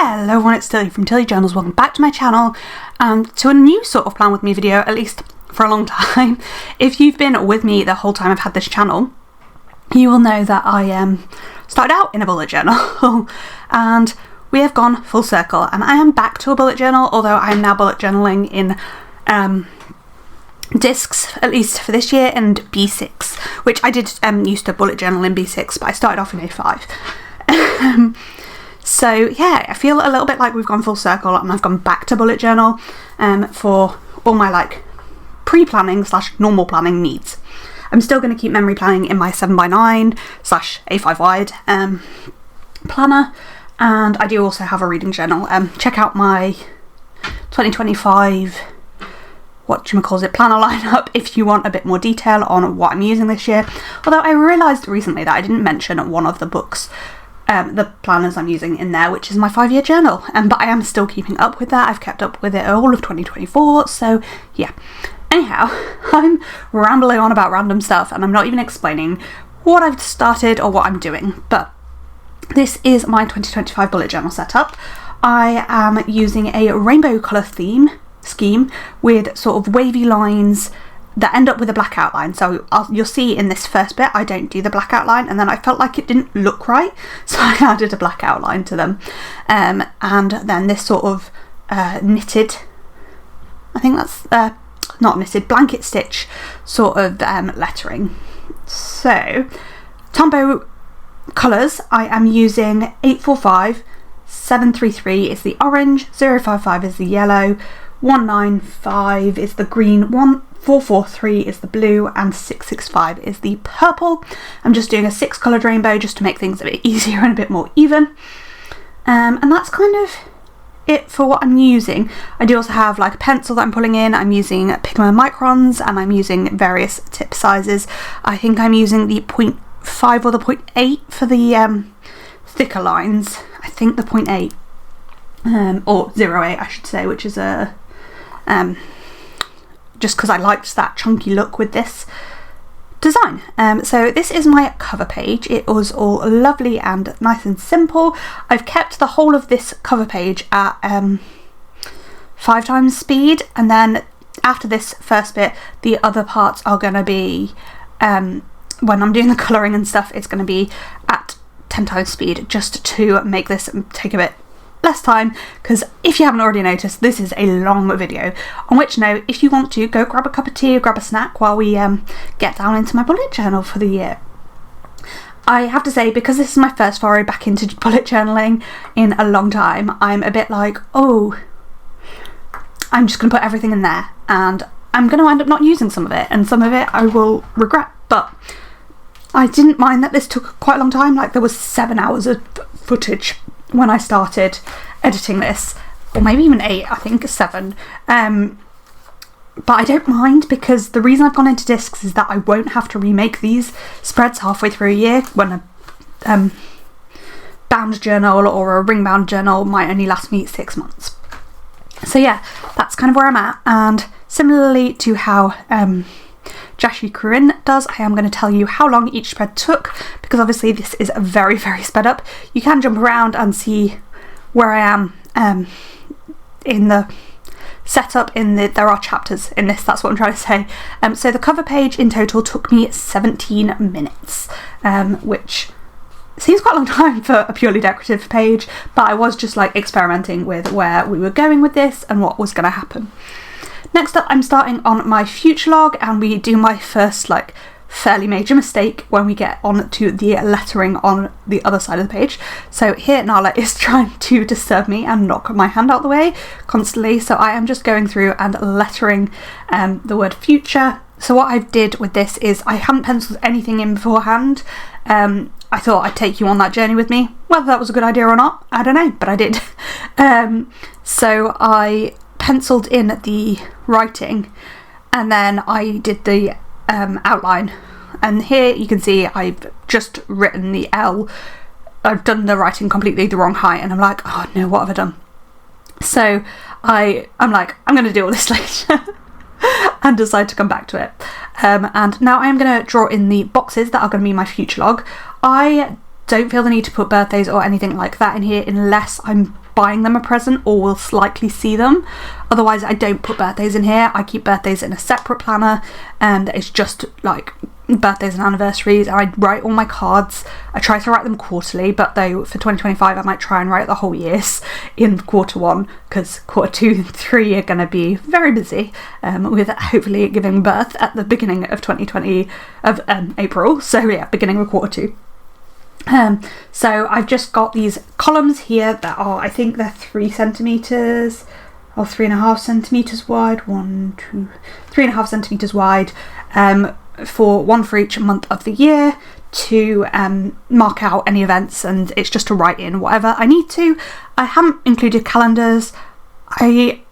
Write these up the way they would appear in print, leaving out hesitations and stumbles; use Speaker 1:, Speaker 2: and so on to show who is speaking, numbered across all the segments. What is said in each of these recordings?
Speaker 1: Hello everyone, it's Tilly from Tilly Journals. Welcome back to my channel and to a new sort of Plan With Me video, at least for a long time. If you've been with me the whole time I've had this channel, you will know that I started out in a bullet journal and we have gone full circle and I am back to a bullet journal, although I am now bullet journaling in discs, at least for this year, and B6, which I did used to bullet journal in B6, but I started off in A5. So yeah, I feel a little bit like we've gone full circle and I've gone back to bullet journal for all my like pre-planning / normal planning needs. I'm still going to keep memory planning in my 7x9 / A5 wide planner, and I do also have a reading journal. Check out my 2025 planner lineup if you want a bit more detail on what I'm using this year. Although I realised recently that I didn't mention one of the books, the planners I'm using in there, which is my 5-year journal, but I am still keeping up with that. I've kept up with it all of 2024, so yeah. Anyhow, I'm rambling on about random stuff and I'm not even explaining what I've started or what I'm doing, but this is my 2025 bullet journal setup. I am using a rainbow colour scheme with sort of wavy lines that end up with a black outline. So you'll see in this first bit I don't do the black outline, and then I felt like it didn't look right, so I added a black outline to them, and then this sort of knitted, I think that's not knitted, blanket stitch sort of lettering. So Tombow colours, I am using 845, 733 is the orange, 055 is the yellow, 195 is the green, 443 is the blue, and 665 is the purple. I'm just doing a 6 coloured rainbow just to make things a bit easier and a bit more even. And that's kind of it for what I'm using. I do also have like a pencil that I'm pulling in. I'm using Pigma Microns and I'm using various tip sizes. I think I'm using the 0.5 or the 0.8 for the thicker lines. I think the 0.8 or 0.8 I should say, which is a just because I liked that chunky look with this design. So this is my cover page. It was all lovely and nice and simple. I've kept the whole of this cover page at 5 times speed, and then after this first bit the other parts are going to be, when I'm doing the colouring and stuff, it's going to be at 10 times speed, just to make this take a bit less time, because if you haven't already noticed, this is a long video. On which note, if you want to, go grab a cup of tea or grab a snack while we get down into my bullet journal for the year. I have to say, because this is my first foray back into bullet journaling in a long time, I'm a bit like, oh, I'm just going to put everything in there and I'm going to end up not using some of it, and some of it I will regret. But I didn't mind that this took quite a long time. Like, there was 7 hours of footage when I started editing this, or maybe even 8, I think 7. But I don't mind, because the reason I've gone into discs is that I won't have to remake these spreads halfway through a year, when a bound journal or a ring bound journal might only last me 6 months. So yeah, that's kind of where I'm at, and similarly to how Jashi Kruin does, I am going to tell you how long each spread took, because obviously this is very, very sped up. You can jump around and see where I am in the setup. There are chapters in this, that's what I'm trying to say. So the cover page in total took me 17 minutes, which seems quite a long time for a purely decorative page, but I was just like experimenting with where we were going with this and what was going to happen. Next up, I'm starting on my future log, and we do my first like fairly major mistake when we get on to the lettering on the other side of the page. So here Nala is trying to disturb me and knock my hand out the way constantly, so I am just going through and lettering the word future. So what I did with this is I hadn't penciled anything in beforehand. I thought I'd take you on that journey with me. Whether that was a good idea or not, I don't know, but I did. So I penciled in the writing, and then I did the outline, and here you can see I've just written the L. I've done the writing completely the wrong height, and I'm like, oh no, what have I done? So I'm like, I'm going to do all this later and decide to come back to it. And now I'm going to draw in the boxes that are going to be my future log. I don't feel the need to put birthdays or anything like that in here unless I'm buying them a present or will likely see them. Otherwise I don't put birthdays in here. I keep birthdays in a separate planner, and it's just like birthdays and anniversaries. I write all my cards. I try to write them quarterly, but though for 2025 I might try and write the whole years in quarter one, because quarter 2 and 3 are going to be very busy with hopefully giving birth at the beginning of April. So yeah, beginning of quarter 2. So I've just got these columns here that are, I think they're 3 centimeters or 3.5 centimeters wide. 3.5 centimeters wide, for one for each month of the year, to mark out any events, and it's just to write in whatever I need to. I haven't included calendars. I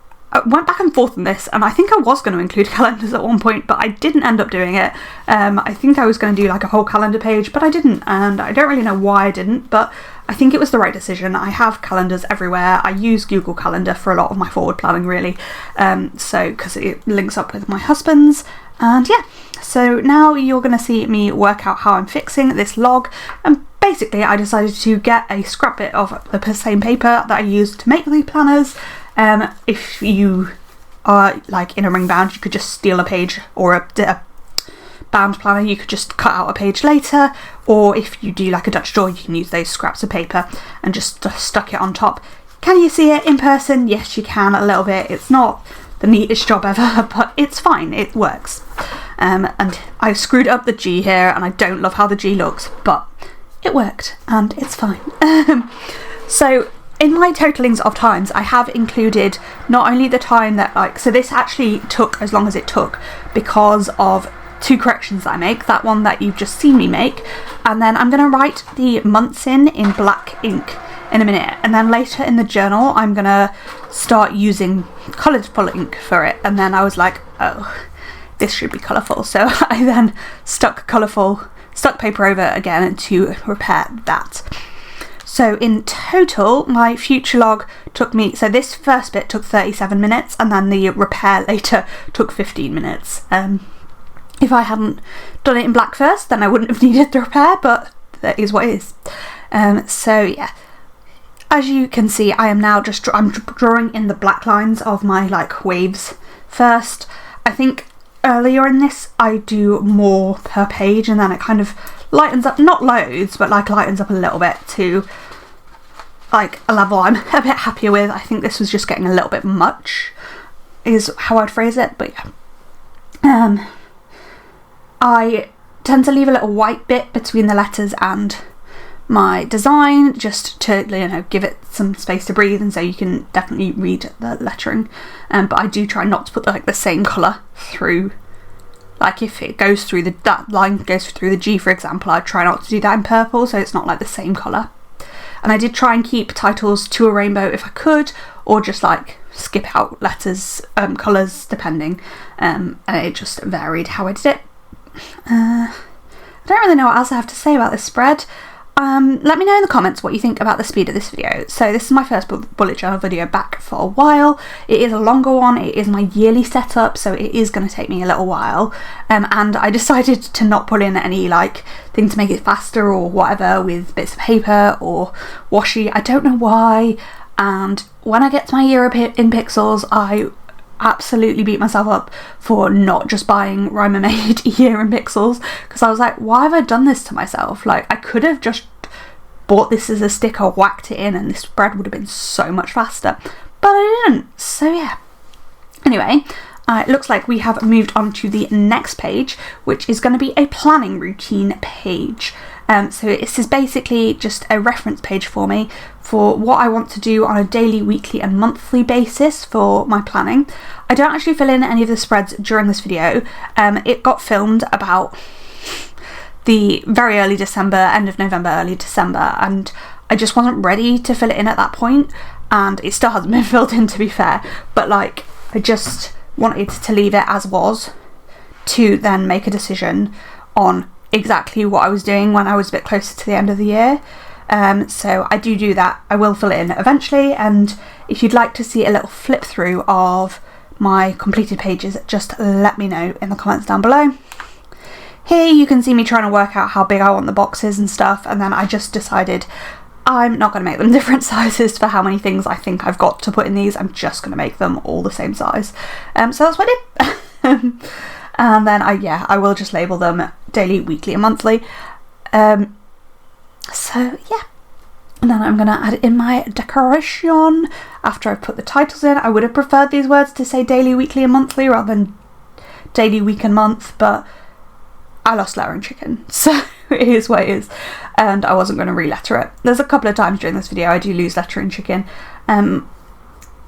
Speaker 1: went back and forth on this, and I think I was going to include calendars at one point, but I didn't end up doing it. I think I was going to do like a whole calendar page, but I didn't, and I don't really know why I didn't, but I think it was the right decision. I have calendars everywhere. I use Google Calendar for a lot of my forward planning, really, so because it links up with my husband's. And yeah, so now you're going to see me work out how I'm fixing this log, and basically I decided to get a scrap bit of the same paper that I used to make the planners. If you are like in a ring bound, you could just steal a page, or a bound planner, you could just cut out a page later, or if you do like a Dutch drawer, you can use those scraps of paper and just stuck it on top. Can you see it in person? Yes, you can a little bit. It's not the neatest job ever, but it's fine, it works. And I screwed up the G here, and I don't love how the G looks, but it worked and it's fine. So in my totalings of times, I have included not only the time that so this actually took as long as it took because of 2 corrections that I make, that one that you've just seen me make, and then I'm going to write the months in black ink in a minute, and then later in the journal I'm going to start using colourful ink for it, and then I was like, oh, this should be colourful, so I then stuck paper over again to repair that. So in total, my future log took me, so this first bit took 37 minutes, and then the repair later took 15 minutes. If I hadn't done it in black first, then I wouldn't have needed the repair, but that is what it is. So yeah, as you can see, I am now I'm drawing in the black lines of my waves first. I think earlier in this I do more per page, and then it kind of lightens up, not loads, but lightens up a little bit to a level I'm a bit happier with. I think this was just getting a little bit much, is how I'd phrase it, but yeah. I tend to leave a little white bit between the letters and my design, just to give it some space to breathe, and so you can definitely read the lettering. But I do try not to put the same colour through. If it goes through that line goes through the G, for example, I try not to do that in purple, so it's not the same colour. And I did try and keep titles to a rainbow if I could, or just skip out letters, colours depending, and it just varied how I did it. I don't really know what else I have to say about this spread. Let me know in the comments what you think about the speed of this video. So this is my first bullet journal video back for a while. It is a longer one. It is my yearly setup, so it is going to take me a little while. And I decided to not put in any thing to make it faster or whatever with bits of paper or washi. I don't know why. And when I get to my year in pixels, I absolutely beat myself up for not just buying Rhymer Made year in pixels, because I was like, why have I done this to myself? I could have just bought this as a sticker, whacked it in, and this spread would have been so much faster, but I didn't. So yeah, anyway, it looks like we have moved on to the next page, which is going to be a planning routine page. So this is basically just a reference page for me for what I want to do on a daily, weekly and monthly basis for my planning. I don't actually fill in any of the spreads during this video. It got filmed about the very early December, end of November, early December, and I just wasn't ready to fill it in at that point, and it still hasn't been filled in, to be fair, but I just wanted to leave it as was to then make a decision on exactly what I was doing when I was a bit closer to the end of the year. So I do that. I will fill it in eventually, and if you'd like to see a little flip through of my completed pages, just let me know in the comments down below. Here you can see me trying to work out how big I want the boxes and stuff, and then I just decided I'm not going to make them different sizes for how many things I think I've got to put in these. I'm just going to make them all the same size. So that's what I did. And then I will just label them daily, weekly and monthly. So yeah. And then I'm going to add in my decoration after I've put the titles in. I would have preferred these words to say daily, weekly and monthly rather than daily, week and month, but I lost lettering chicken, so it is what it is, and I wasn't going to re-letter it. There's a couple of times during this video I do lose lettering chicken.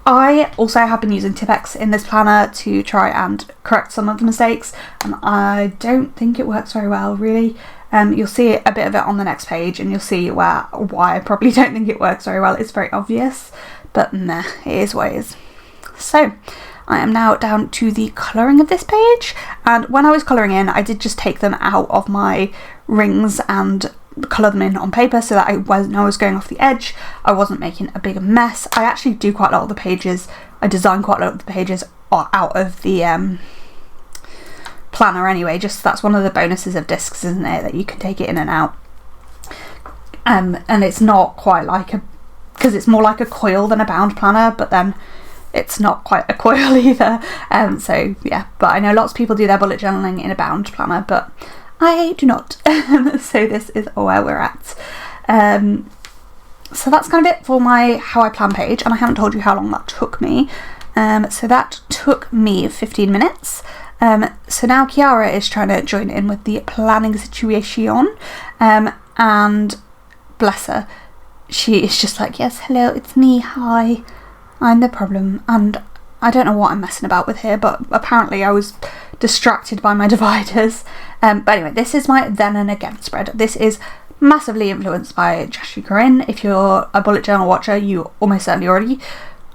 Speaker 1: I also have been using Tipp-Ex in this planner to try and correct some of the mistakes, and I don't think it works very well, really. You'll see a bit of it on the next page, and you'll see why I probably don't think it works very well. It's very obvious, but meh, it is what it is. So I am now down to the colouring of this page, and when I was colouring in I did just take them out of my rings and colour them in on paper so that when I was going off the edge I wasn't making a big mess. I actually do quite a lot of the pages, I design quite a lot of the pages out of the planner anyway, just that's one of the bonuses of discs, isn't it, that you can take it in and out. And it's not quite like because it's more like a coil than a bound planner, but then it's not quite a coil either. So yeah, but I know lots of people do their bullet journaling in a bound planner, but I do not. So this is where we're at. So that's kind of it for my how I plan page, and I haven't told you how long that took me. So that took me 15 minutes. So now Kiara is trying to join in with the planning situation, and bless her, she is just like, yes, hello, it's me, hi, I'm the problem. And I don't know what I'm messing about with here, but apparently I was distracted by my dividers. But anyway, this is my then and again spread. This is massively influenced by Jashy Corinne. If you're a bullet journal watcher, you almost certainly already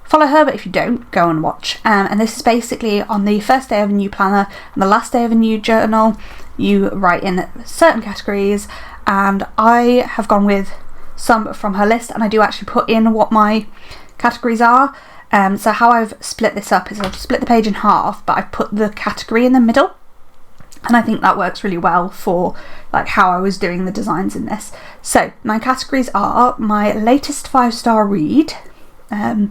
Speaker 1: follow her, but if you don't, go and watch. And this is basically on the first day of a new planner and the last day of a new journal, you write in certain categories, and I have gone with some from her list, and I do actually put in what my categories are. So how I've split this up is I've split the page in half, but I've put the category in the middle, and I think that works really well for like how I was doing the designs in this. So my categories are my latest 5-star read, the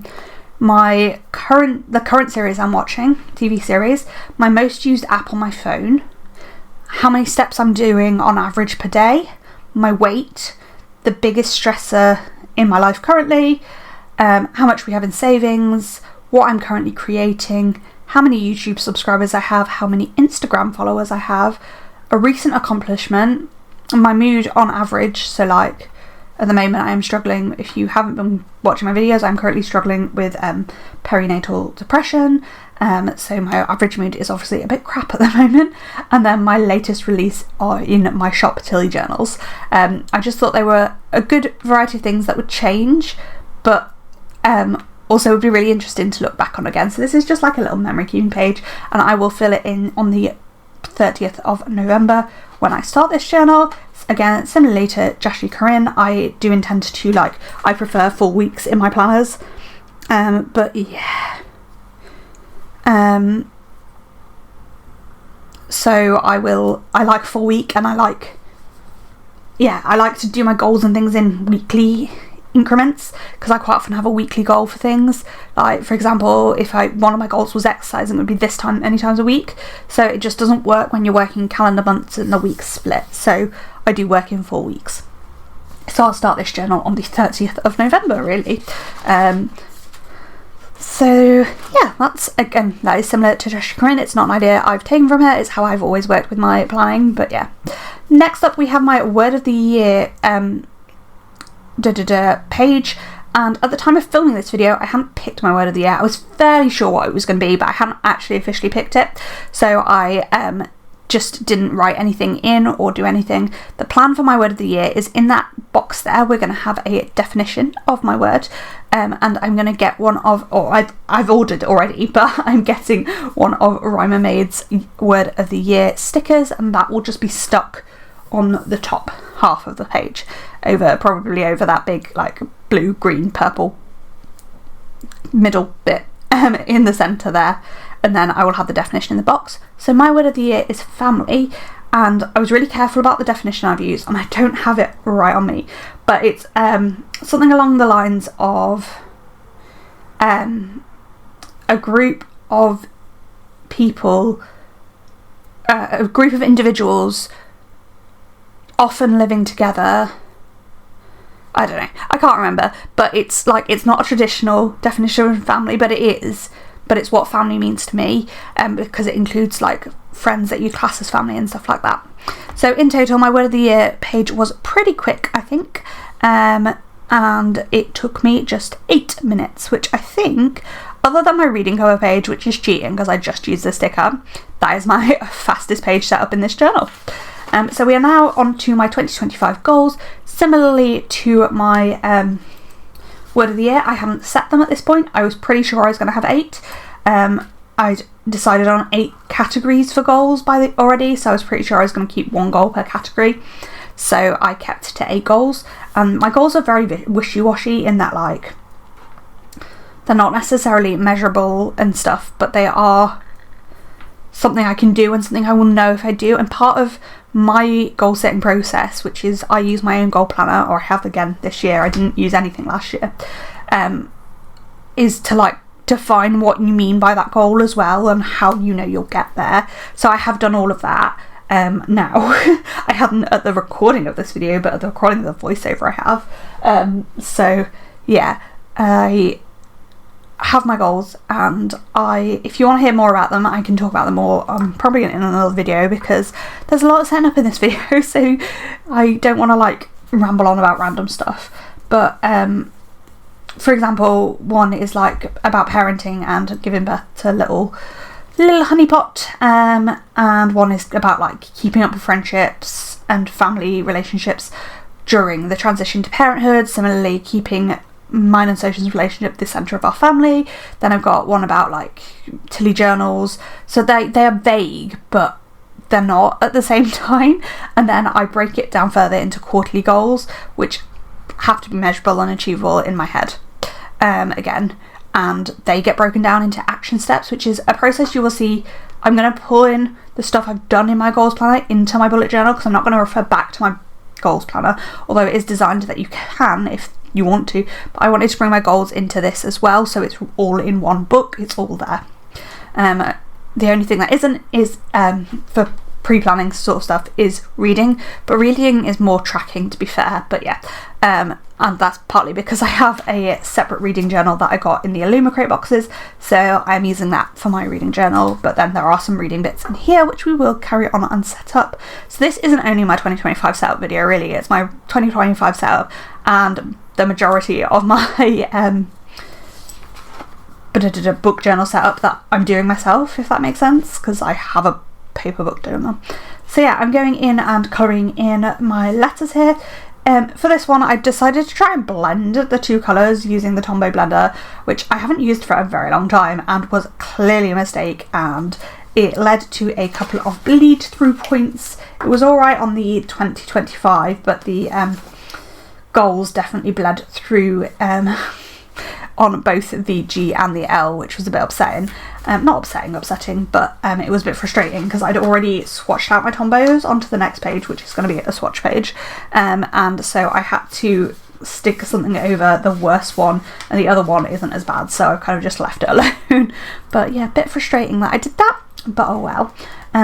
Speaker 1: current series I'm watching, TV series, my most used app on my phone, how many steps I'm doing on average per day, my weight, the biggest stressor in my life currently, how much we have in savings, what I'm currently creating, how many YouTube subscribers I have, how many Instagram followers I have, a recent accomplishment, my mood on average. So like at the moment I am struggling, if you haven't been watching my videos, I'm currently struggling with perinatal depression, so my average mood is obviously a bit crap at the moment. And then my latest release are in my shop Tilly journals. I just thought they were a good variety of things that would change, but also would be really interesting to look back on again. So this is just like a little memory keeping page, and I will fill it in on the 30th of November when I start this journal. Again, similarly to Jashy Corinne, I do intend to I prefer full weeks in my planners, but yeah. So I like full week, and I like to do my goals and things in weekly increments, because I quite often have a weekly goal for things. Like for example, if one of my goals was exercising, it would be this time many times a week, so it just doesn't work when you're working calendar months and the weeks split. So I do work in 4 weeks. So I'll start this journal on the 30th of November really. So yeah, that is similar to Jashy Corinne. It's not an idea I've taken from her, it's how I've always worked with my planning. But yeah, next up we have my word of the year page, and at the time of filming this video I hadn't picked my word of the year. I was fairly sure what it was going to be, but I hadn't actually officially picked it, so I just didn't write anything in or do anything. The plan for my word of the year is in that box there. We're going to have a definition of my word, and I'm going to get one of, or I've ordered already, but I'm getting one of Rhymer Made's word of the year stickers, and that will just be stuck on the top half of the page, probably over that big like blue, green, purple middle bit in the centre there, and then I will have the definition in the box. So my word of the year is family, and I was really careful about the definition I've used, and I don't have it right on me, but it's something along the lines of a group of people, a group of individuals often living together. I don't know, I can't remember, but it's like, it's not a traditional definition of family, but it is, but it's what family means to me, because it includes like friends that you class as family and stuff like that. So in total, my word of the year page was pretty quick, I think, and it took me just 8 minutes, which I think, other than my reading cover page, which is cheating because I just used the sticker, that is my fastest page set up in this journal. So we are now on to my 2025 goals. Similarly to my word of the year, I haven't set them at this point. I was pretty sure I was going to have 8. I'd decided on 8 categories for goals already, so I was pretty sure I was going to keep 1 goal per category. So I kept to 8 goals. My goals are very wishy-washy in that, like, they're not necessarily measurable and stuff, but they are something I can do and something I will know if I do. And part of my goal setting process, which is I use my own goal planner, or I have again this year, I didn't use anything last year, is to like define what you mean by that goal as well, and how you know you'll get there. So I have done all of that now. I haven't at the recording of this video, but at the recording of the voiceover I have. So yeah, I have my goals, and if you want to hear more about them, I can talk about them more. I'm probably in another video because there's a lot of setting up in this video, so I don't want to like ramble on about random stuff. But for example, one is like about parenting and giving birth to little honeypot, and one is about like keeping up with friendships and family relationships during the transition to parenthood. Similarly, keeping mine and Social's relationship the centre of our family. Then I've got one about like Tilly journals. So they are vague, but they're not at the same time. And then I break it down further into quarterly goals, which have to be measurable and achievable in my head. Again, and they get broken down into action steps, which is a process you will see. I'm going to pull in the stuff I've done in my goals planner into my bullet journal, because I'm not going to refer back to my goals planner, although it is designed that you can if you want to, but I wanted to bring my goals into this as well, so it's all in one book, it's all there. The only thing that isn't is for pre-planning sort of stuff is reading, but reading is more tracking, to be fair. But yeah, and that's partly because I have a separate reading journal that I got in the Illumicrate boxes, so I'm using that for my reading journal. But then there are some reading bits in here which we will carry on and set up. So this isn't only my 2025 setup video, really, it's my 2025 setup and the majority of my book journal setup that I'm doing myself, if that makes sense, because I have a paper book doing them. So yeah, I'm going in and colouring in my letters here. For this one, I decided to try and blend the 2 colours using the Tombow blender, which I haven't used for a very long time and was clearly a mistake, and it led to a couple of bleed through points. It was alright on the 2025, but the goals definitely bled through on both the G and the L, which was a bit upsetting. Not upsetting, but it was a bit frustrating because I'd already swatched out my Tombows onto the next page, which is going to be a swatch page, and so I had to stick something over the worst one, and the other one isn't as bad, so I kind of just left it alone. But yeah, a bit frustrating that I did that, but oh well.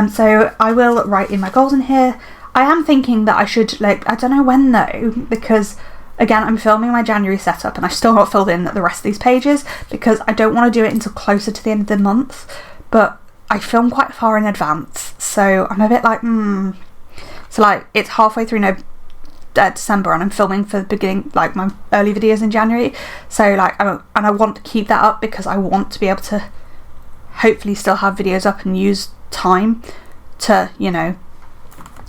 Speaker 1: So I will write in my goals in here. I am thinking that I should, like, I don't know when though, because again, I'm filming my January setup and I've still not filled in the rest of these pages because I don't want to do it until closer to the end of the month, but I film quite far in advance, so I'm a bit like, So like, it's halfway through December and I'm filming for the beginning, like my early videos in January, so like, and I want to keep that up because I want to be able to hopefully still have videos up and use time to, you know,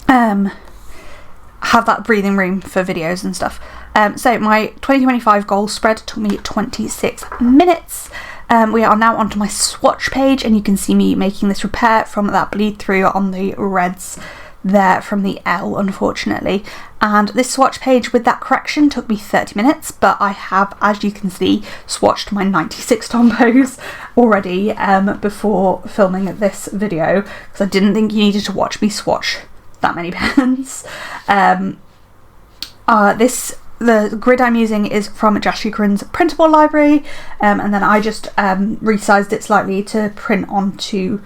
Speaker 1: have that breathing room for videos and stuff. So my 2025 goal spread took me 26 minutes. We are now onto my swatch page, and you can see me making this repair from that bleed through on the reds there from the L, unfortunately. And this swatch page with that correction took me 30 minutes, but I have, as you can see, swatched my 96 Tombows already before filming this video, because I didn't think you needed to watch me swatch that many pens. The grid I'm using is from Jashy Corin's printable library, and then I just resized it slightly to print onto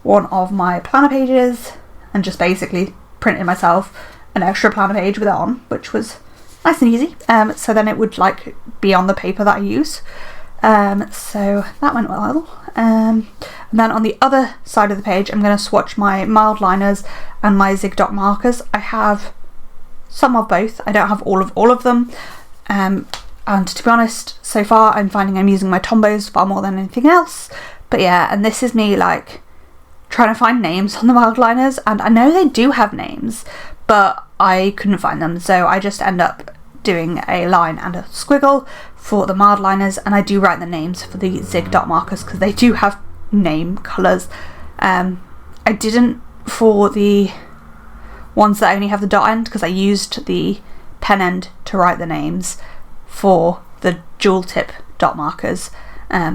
Speaker 1: one of my planner pages, and just basically printed myself an extra planner page with it on, which was nice and easy. So then it would like be on the paper that I use. So that went well. And then on the other side of the page, I'm going to swatch my mild liners and my zig dot markers. I have some of both. I don't have all of them. And to be honest, so far I'm finding I'm using my Tombos far more than anything else. But yeah, and this is me like trying to find names on the mild liners, and I know they do have names, but I couldn't find them, so I just end up doing a line and a squiggle for the mild liners, and I do write the names for the zig dot markers because they do have name colours. I didn't for the ones that only have the dot end because I used the pen end to write the names for the dual tip dot markers.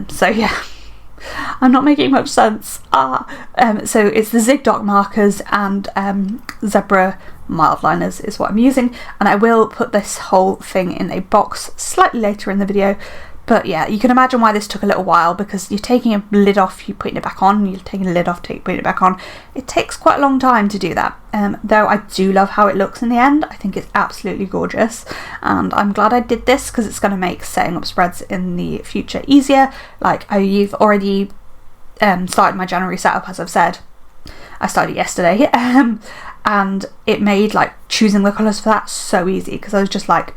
Speaker 1: So yeah, I'm not making much sense. So it's the zig dot markers and zebra mild liners is what I'm using, and I will put this whole thing in a box slightly later in the video. But yeah, you can imagine why this took a little while, because you're taking a lid off, you're putting it back on, you're taking a lid off, putting it back on. It takes quite a long time to do that, though I do love how it looks in the end. I think it's absolutely gorgeous, and I'm glad I did this because it's going to make setting up spreads in the future easier. Like, I've already started my January setup, as I've said. I started yesterday, and it made like choosing the colours for that so easy, because I was just like,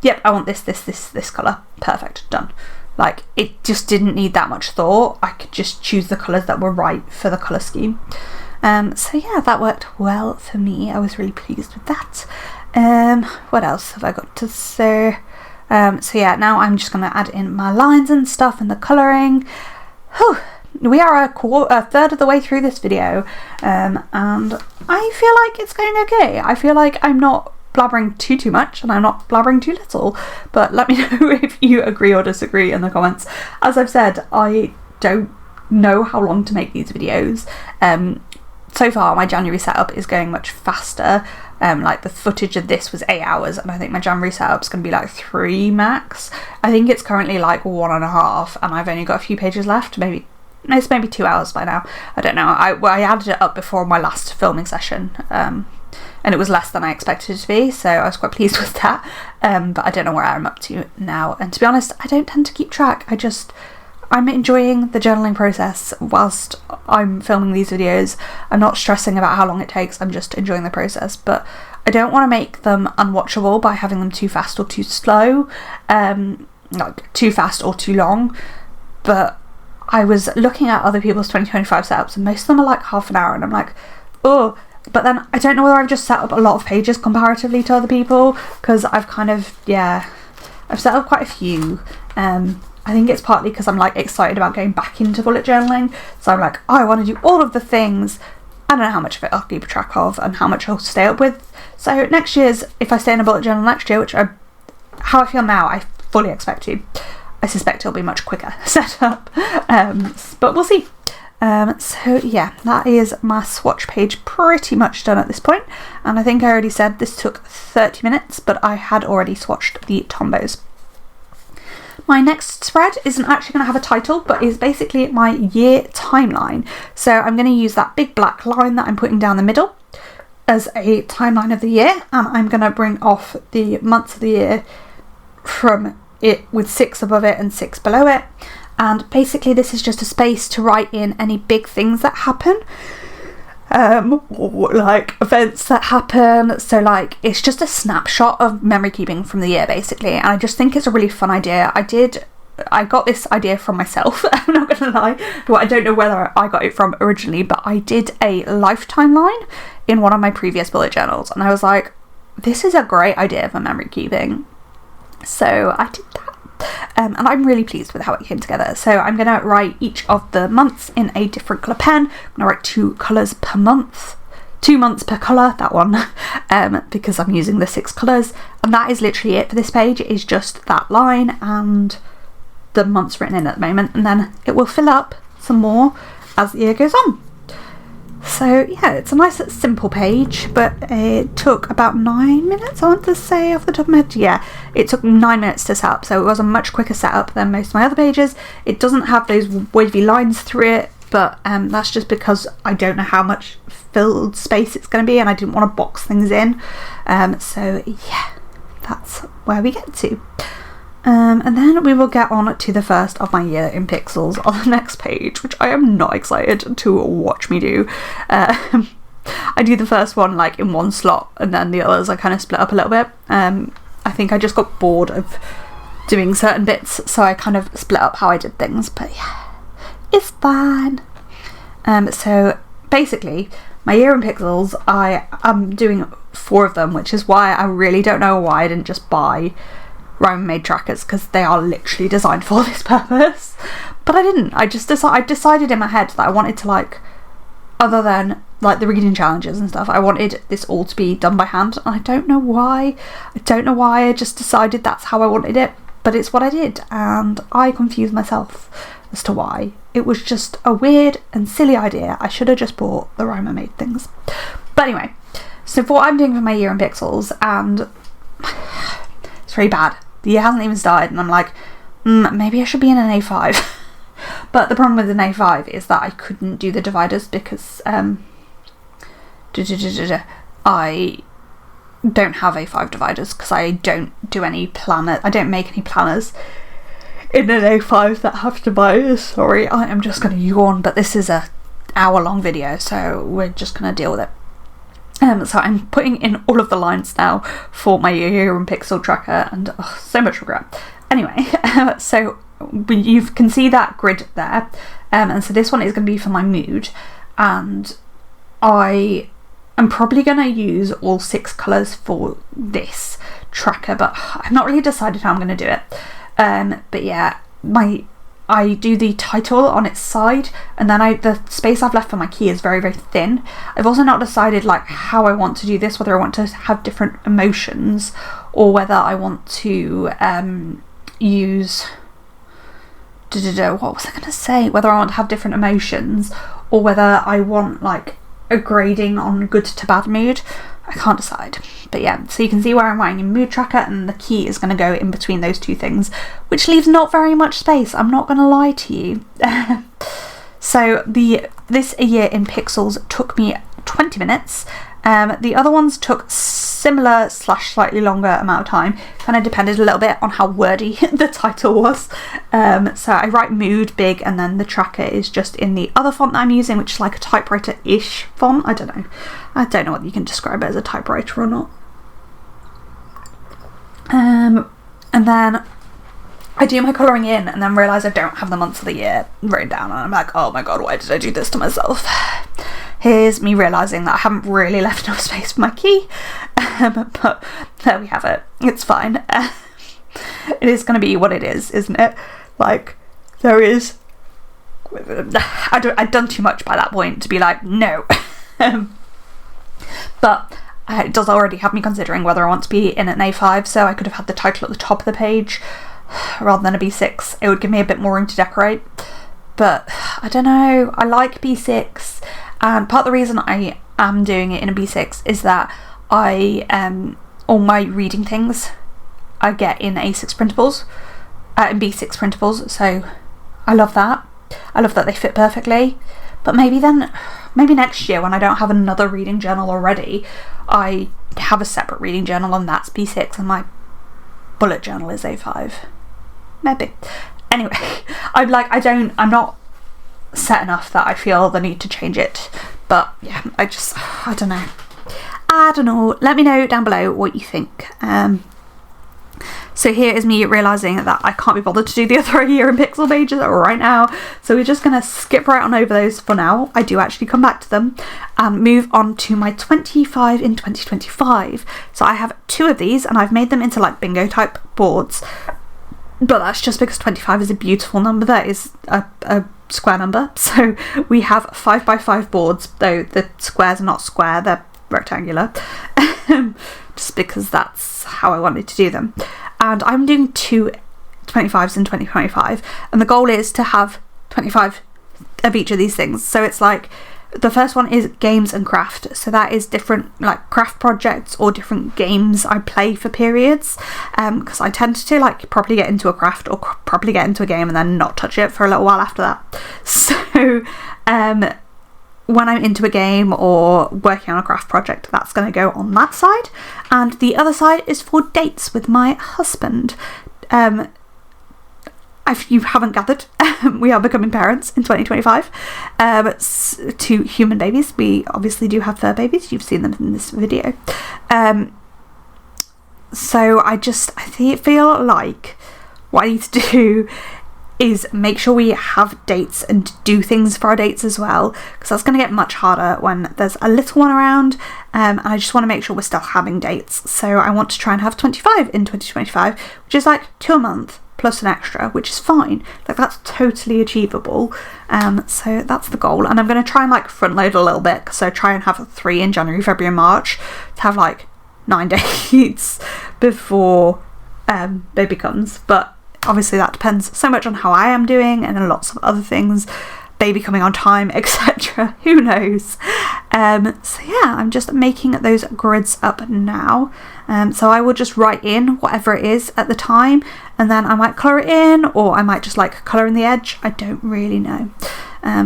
Speaker 1: yep, I want this colour, perfect, done. Like, it just didn't need that much thought. I could just choose the colours that were right for the colour scheme. So yeah, that worked well for me. I was really pleased with that. What else have I got to say? So yeah, now I'm just going to add in my lines and stuff and the colouring. Whew. We are a third of the way through this video, and I feel like it's going okay. I feel like I'm not blabbering too much, and I'm not blabbering too little, but let me know if you agree or disagree in the comments. As I've said, I don't know how long to make these videos. So far my January setup is going much faster. Like, the footage of this was 8 hours, and I think my January setup's going to be like 3 max. I think it's currently like 1.5, and I've only got a few pages left. It's maybe 2 hours by now. I don't know. I added it up before my last filming session, and it was less than I expected it to be, so I was quite pleased with that. But I don't know where I'm up to now, and to be honest, I don't tend to keep track. I'm enjoying the journaling process whilst I'm filming these videos. I'm not stressing about how long it takes, I'm just enjoying the process, but I don't want to make them unwatchable by having them too fast or too slow, like too fast or too long. But I was looking at other people's 2025 setups, and most of them are like half an hour, and I'm like, oh. But then I don't know whether I've just set up a lot of pages comparatively to other people, because I've kind of, yeah, I've set up quite a few. I think it's partly because I'm like excited about going back into bullet journaling, so I'm like, oh, I want to do all of the things. I don't know how much of it I'll keep track of and how much I'll stay up with. So next year's, if I stay in a bullet journal next year, which how I feel now, I fully expect to, I suspect it'll be much quicker set up, but we'll see. So yeah, that is my swatch page pretty much done at this point, and I think I already said this took 30 minutes, but I had already swatched the Tombos. My next spread isn't actually going to have a title, but is basically my year timeline. So I'm going to use that big black line that I'm putting down the middle as a timeline of the year, and I'm going to bring off the months of the year from it with 6 above it and 6 below it. And basically this is just a space to write in any big things that happen, or like events that happen. So like, it's just a snapshot of memory keeping from the year basically, and I just think it's a really fun idea. I got this idea from myself, I'm not gonna lie. Well, I don't know whether I got it from originally, but I did a lifetime line in one of my previous bullet journals, and I was like, this is a great idea for memory keeping. So I did that. And I'm really pleased with how it came together. So I'm going to write each of the months in a different colour pen. I'm going to write 2 colours per month, 2 months per colour, that one, because I'm using the 6 colours. And that is literally it for this page. It is just that line and the months written in at the moment, and then it will fill up some more as the year goes on. So yeah, it's a nice simple page, but it took about 9 minutes, I want to say off the top of my head. Yeah, it took 9 minutes to set up, so it was a much quicker setup than most of my other pages. It doesn't have those wavy lines through it, but that's just because I don't know how much filled space it's going to be, and I didn't want to box things in. So yeah, that's where we get to. And then we will get on to the first of my year in pixels on the next page, which I am not excited to watch me do. I do the first one like in one slot, and then the others I kind of split up a little bit. I think I just got bored of doing certain bits, so I kind of split up how I did things, but yeah, it's fine. So basically, my year in pixels, I am doing 4 of them, which is why I really don't know why I didn't just buy Rhyme Made trackers, because they are literally designed for this purpose. But I didn't. I decided in my head that I wanted to, like, other than like the reading challenges and stuff, I wanted this all to be done by hand, and I don't know why. I just decided that's how I wanted it, but it's what I did, and I confused myself as to why. It was just a weird and silly idea. I should have just bought the Rhyme Made things. But anyway, so for what I'm doing for my year in pixels, and it's very bad. The year hasn't even started, and I'm like, maybe I should be in an A5. But the problem with an A5 is that I couldn't do the dividers because I don't have A5 dividers, because I don't do any planner. I don't make any planners in an A5 that have dividers. Sorry, I am just going to yawn, but this is a hour-long video, so we're just going to deal with it. So I'm putting in all of the lines now for my year in pixel tracker, and so much regret. Anyway, so you can see that grid there, and so this one is going to be for my mood, and I am probably going to use all 6 colours for this tracker, but I've not really decided how I'm going to do it. But yeah, I do the title on its side, and then the space I've left for my key is very, very thin. I've also not decided like how I want to do this, whether I want to have different emotions, or whether I want to use what was I going to say? Whether I want to have different emotions, or whether I want like a grading on good to bad mood. I can't decide. But yeah, so you can see where I'm writing in mood tracker, and the key is going to go in between those 2 things, which leaves not very much space. I'm not going to lie to you. So this a year in pixels took me 20 minutes. The other ones took similar / slightly longer amount of time. Kind of depended a little bit on how wordy the title was. So I write mood big, and then the tracker is just in the other font that I'm using, which is like a typewriter-ish font. I don't know whether you can describe it as a typewriter or not. And then I do my colouring in, and then realise I don't have the months of the year written down, and I'm like, oh my god, why did I do this to myself? Here's me realising that I haven't really left enough space for my key, but there we have it. It's fine. It is going to be what it is, isn't it? Like, there is... I'd done too much by that point to be like, no. But it does already have me considering whether I want to be in an A5, so I could have had the title at the top of the page rather than a B6. It would give me a bit more room to decorate. But I don't know, I like B6, and part of the reason I am doing it in a B6 is that all my reading things I get in A6 printables, in B6 printables, so I love that. I love that they fit perfectly. But maybe next year, when I don't have another reading journal already, I have a separate reading journal, and that's B6, and my bullet journal is A5. Maybe. Anyway, I'm not set enough that I feel the need to change it. But yeah, I don't know. Let me know down below what you think. So here is me realising that I can't be bothered to do the other year in pixel pages right now, so we're just going to skip right on over those for now. I do actually come back to them and move on to my 25 in 2025. So I have 2 of these, and I've made them into like bingo type boards, but that's just because 25 is a beautiful number. That is a square number, so we have 5x5 boards, though the squares are not square, they're rectangular, just because that's how I wanted to do them. And I'm doing 2 25s in 2025, and the goal is to have 25 of each of these things. So it's like The first one is games and craft. So that is different like craft projects or different games I play for periods. Because I tend to like properly get into a craft or properly get into a game and then not touch it for a little while after that. So when I'm into a game or working on a craft project, that's going to go on that side. And the other side is for dates with my husband. If you haven't gathered, we are becoming parents in 2025 to human babies. We obviously do have fur babies. You've seen them in this video. So I feel like what I need to do is make sure we have dates and do things for our dates as well, because that's going to get much harder when there's a little one around, and I just want to make sure we're still having dates. So I want to try and have 25 in 2025, which is like 2 a month plus an extra, which is fine. Like that's totally achievable. So that's the goal, and I'm going to try and like front load a little bit, so try and have 3 in January, February and March to have like 9 dates before baby comes. But obviously that depends so much on how I am doing and lots of other things, baby coming on time, etc. Who knows? So yeah, I'm just making those grids up now. So I will just write in whatever it is at the time, and then I might colour it in, or I might just like colour in the edge. I don't really know.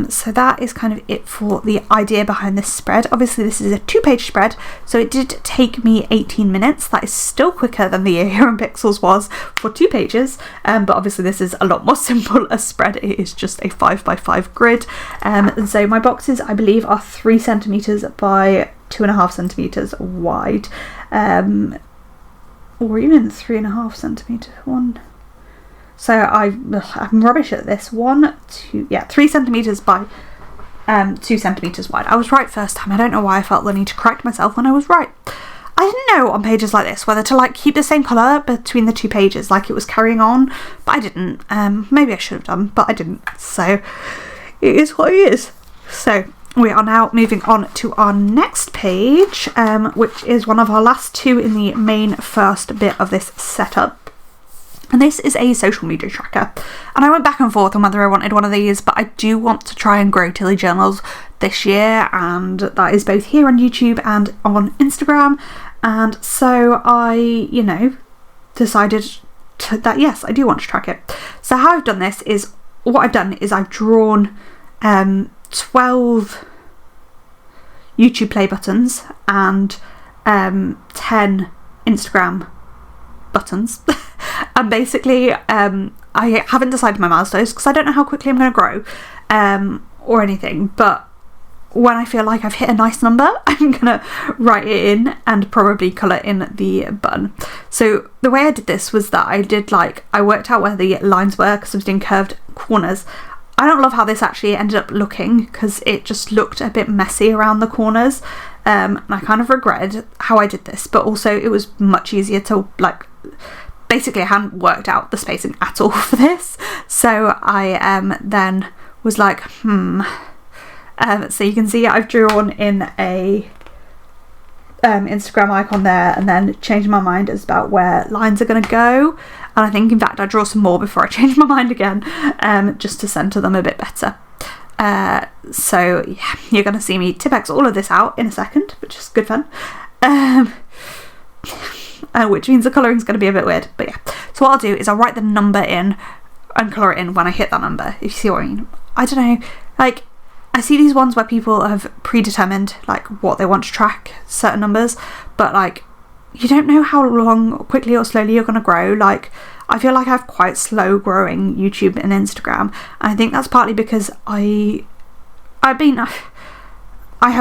Speaker 1: So that is kind of it for the idea behind this spread. Obviously this is a 2-page spread, so it did take me 18 minutes. That is still quicker than the Year in Pixels was for 2 pages, but obviously this is a lot more simple a spread. It is just a 5x5 grid. And so my boxes, I believe, are 3 centimetres by 2.5 centimetres wide, or even 3.5 centimetres. So I'm rubbish at this. 3 centimetres by 2 centimetres wide. I was right first time. I don't know why I felt the need to correct myself when I was right. I didn't know on pages like this whether to like keep the same colour between the 2 pages, like it was carrying on, but I didn't. Maybe I should have done, but I didn't. So it is what it is. So we are now moving on to our next page, which is one of our last 2 in the main first bit of this setup. And this is a social media tracker. And I went back and forth on whether I wanted one of these, but I do want to try and grow Tilly journals this year, and that is both here on YouTube and on Instagram. And so I, decided that yes, I do want to track it. So how I've done this is, I've drawn 12 YouTube play buttons and 10 Instagram buttons. And basically I haven't decided my milestones because I don't know how quickly I'm going to grow or anything, but when I feel like I've hit a nice number, I'm going to write it in and probably colour in the button. So the way I did this was that I worked out where the lines were because I was doing curved corners. I don't love how this actually ended up looking because it just looked a bit messy around the corners, and I kind of regretted how I did this, but also it was much easier to basically I hadn't worked out the spacing at all for this, so I then was like so you can see I've drawn in a Instagram icon there and then changed my mind as about where lines are going to go, and I think in fact I draw some more before I change my mind again, just to centre them a bit better. So yeah, you're going to see me Tipp-Ex all of this out in a second, which is good fun. Which means the colouring is going to be a bit weird, but yeah. So what I'll do is I'll write the number in and colour it in when I hit that number, if you see what I mean. I don't know, I see these ones where people have predetermined what they want to track, certain numbers, but you don't know how long, quickly or slowly you're going to grow. I feel like I have quite slow growing YouTube and Instagram, and I think that's partly because I have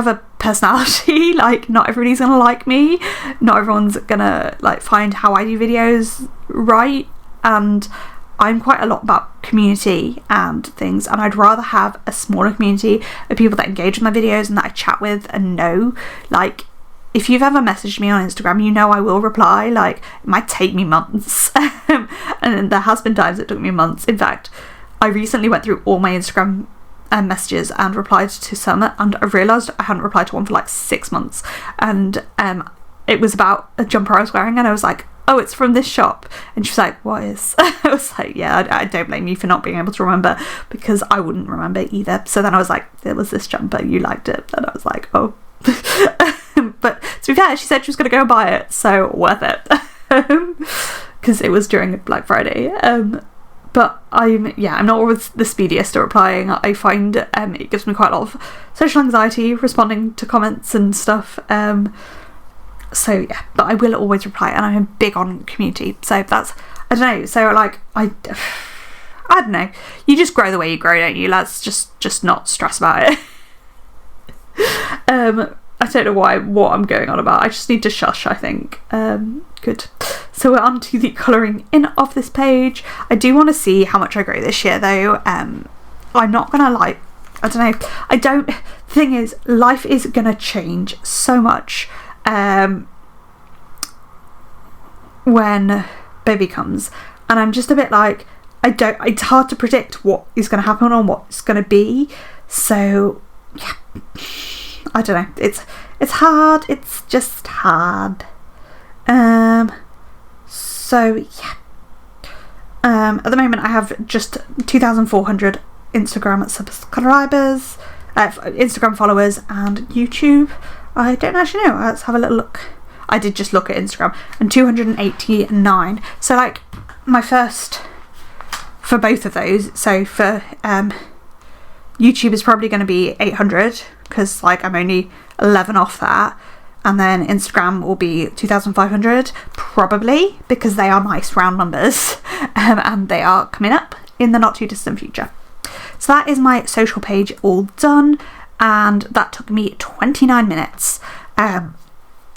Speaker 1: a personality. Not everybody's gonna like me, not everyone's gonna find how I do videos right, and I'm quite a lot about community and things, and I'd rather have a smaller community of people that engage with my videos and that I chat with and know. If you've ever messaged me on Instagram, you know I will reply. It might take me months, and there has been times it took me months. In fact, I recently went through all my Instagram messages and replied to some, and I realised I hadn't replied to one for 6 months, and it was about a jumper I was wearing, and I was like, oh, it's from this shop, and she was like, what is? I was like, yeah, I don't blame you for not being able to remember, because I wouldn't remember either. So then I was like, there was this jumper, you liked it. And I was like, oh. But to be fair, she said she was going to go and buy it, so worth it. Because it was during Black Friday. But I'm not always the speediest at replying. I find it gives me quite a lot of social anxiety responding to comments and stuff. So yeah, but I will always reply, and I'm big on community. So that's, I don't know. So like I don't know. You just grow the way you grow, don't you? Let's just not stress about it. I don't know what I'm going on about. I just need to shush, I think. Good. So we're on to the colouring in of this page. I do want to see how much I grow this year though. I'm not gonna like, I don't know. The thing is, life is gonna change so much when baby comes, and I'm just a bit like, it's hard to predict what is going to happen or what's going to be. So yeah, I don't know, it's hard, it's just hard. So yeah, at the moment I have just 2,400 Instagram subscribers, Instagram followers, and YouTube, I don't actually know, let's have a little look. I did just look at Instagram, and 289. So like my first, for both of those, so for YouTube is probably going to be 800, because like I'm only 11 off that, and then Instagram will be 2,500 probably, because they are nice round numbers, and they are coming up in the not too distant future. So that is my social page all done, and that took me 29 minutes.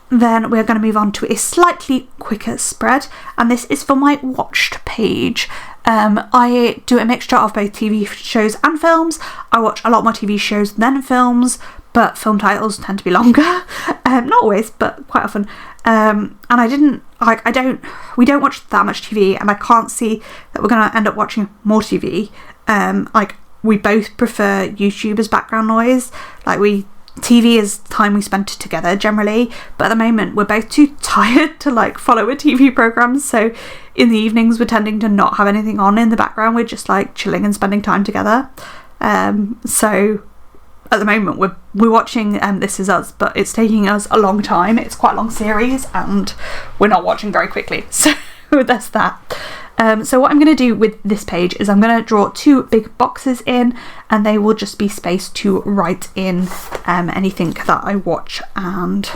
Speaker 1: Then we're going to move on to a slightly quicker spread, and this is for my watched page. I do a mixture of both TV shows and films. I watch a lot more TV shows than films, but film titles tend to be longer. Not always, but quite often. And we don't watch that much TV, and I can't see that we're going to end up watching more TV. We both prefer YouTube as background noise. TV is time we spend together generally, but at the moment we're both too tired to like follow a TV programme, so in the evenings we're tending to not have anything on in the background. We're just like chilling and spending time together. So at the moment we're watching This Is Us, but it's taking us a long time. It's quite a long series, and we're not watching very quickly, so that's that. So what I'm going to do with this page is I'm going to draw two big boxes in, and they will just be space to write in anything that I watch, and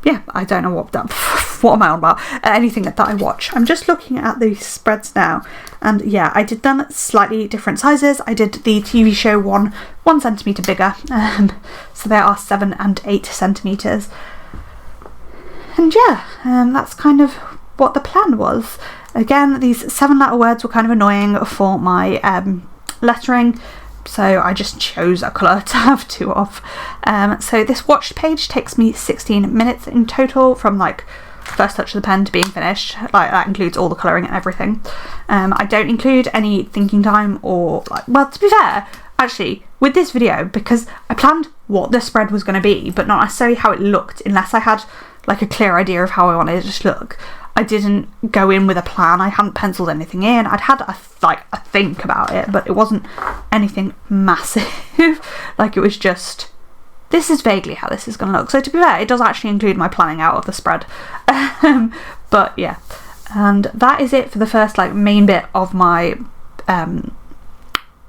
Speaker 1: yeah, I don't know what am I on about, anything that I watch. I'm just looking at these spreads now, and yeah, I did them slightly different sizes. I did the TV show one 1 centimetre bigger, so there are 7 and 8 centimetres, and yeah, that's kind of what the plan was. Again, these 7-letter words were kind of annoying for my lettering, so I just chose a colour to have 2 of. So this watched page takes me 16 minutes in total, from like first touch of the pen to being finished. Like that includes all the colouring and everything. I don't include any thinking time or well, to be fair, actually with this video, because I planned what the spread was going to be, but not necessarily how it looked, unless I had like a clear idea of how I wanted it to look. I didn't go in with a plan. I hadn't penciled anything in. I'd had a think about it, but it wasn't anything massive. Like it was just, this is vaguely how this is going to look. So to be fair, it does actually include my planning out of the spread. But yeah, and that is it for the first like main bit of my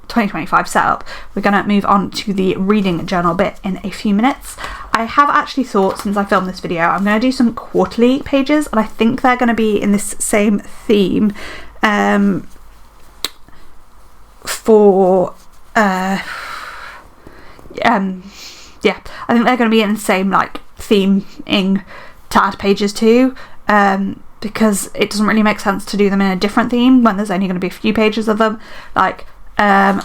Speaker 1: 2025 setup. We're going to move on to the reading journal bit in a few minutes. I have actually thought, since I filmed this video, I'm going to do some quarterly pages, and I think they're going to be in this same theme yeah, I think they're going to be in the same like theming to add pages to, because it doesn't really make sense to do them in a different theme when there's only going to be a few pages of them. Like I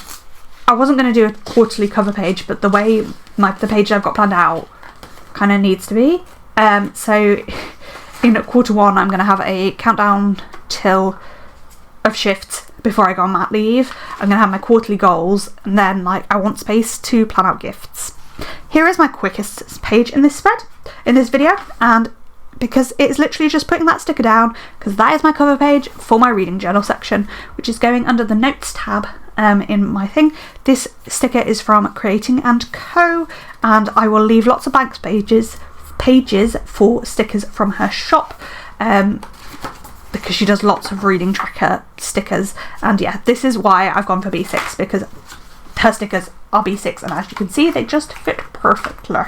Speaker 1: wasn't going to do a quarterly cover page, but the way the page I've got planned out kind of needs to be. So in quarter one I'm going to have a countdown of shifts before I go on mat leave. I'm going to have my quarterly goals, and then like I want space to plan out gifts. Here is my quickest page in this video, and because it's literally just putting that sticker down, because that is my cover page for my reading journal section, which is going under the notes tab in my thing. This sticker is from Creating & Co, and I will leave lots of blank pages for stickers from her shop, because she does lots of reading tracker stickers. And yeah, this is why I've gone for B6, because her stickers are B6, and as you can see, they just fit perfectly.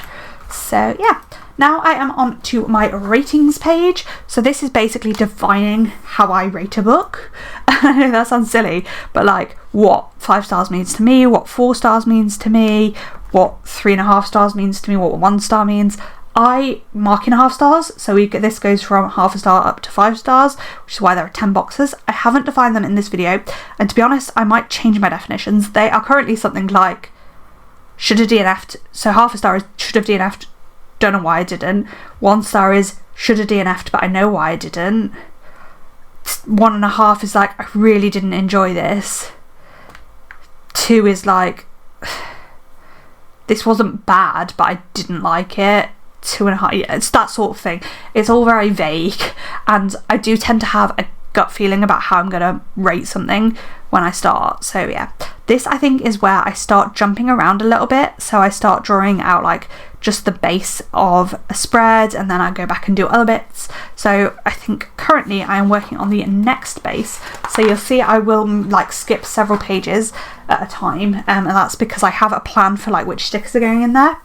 Speaker 1: So yeah, now I am on to my ratings page. So this is basically defining how I rate a book. I know that sounds silly, but like what 5 stars means to me, what 4 stars means to me, what 3.5 stars means to me, what 1 star means. I mark in half stars, so this goes from half a star up to 5 stars, which is why there are 10 boxes. I haven't defined them in this video, and to be honest, I might change my definitions. They are currently something like should have DNF'd, so half a star is should have DNF'd, don't know why I didn't. 1 star is should have DNF'd, but I know why I didn't. 1.5 is like I really didn't enjoy this. 2 is like this wasn't bad, but I didn't like it. 2.5, yeah, it's that sort of thing. It's all very vague, and I do tend to have a gut feeling about how I'm gonna rate something when I start. So yeah, this I think is where I start jumping around a little bit. So I start drawing out like just the base of a spread, and then I go back and do other bits. So I think currently I am working on the next base. So you'll see I will like skip several pages at a time, and that's because I have a plan for like which stickers are going in there.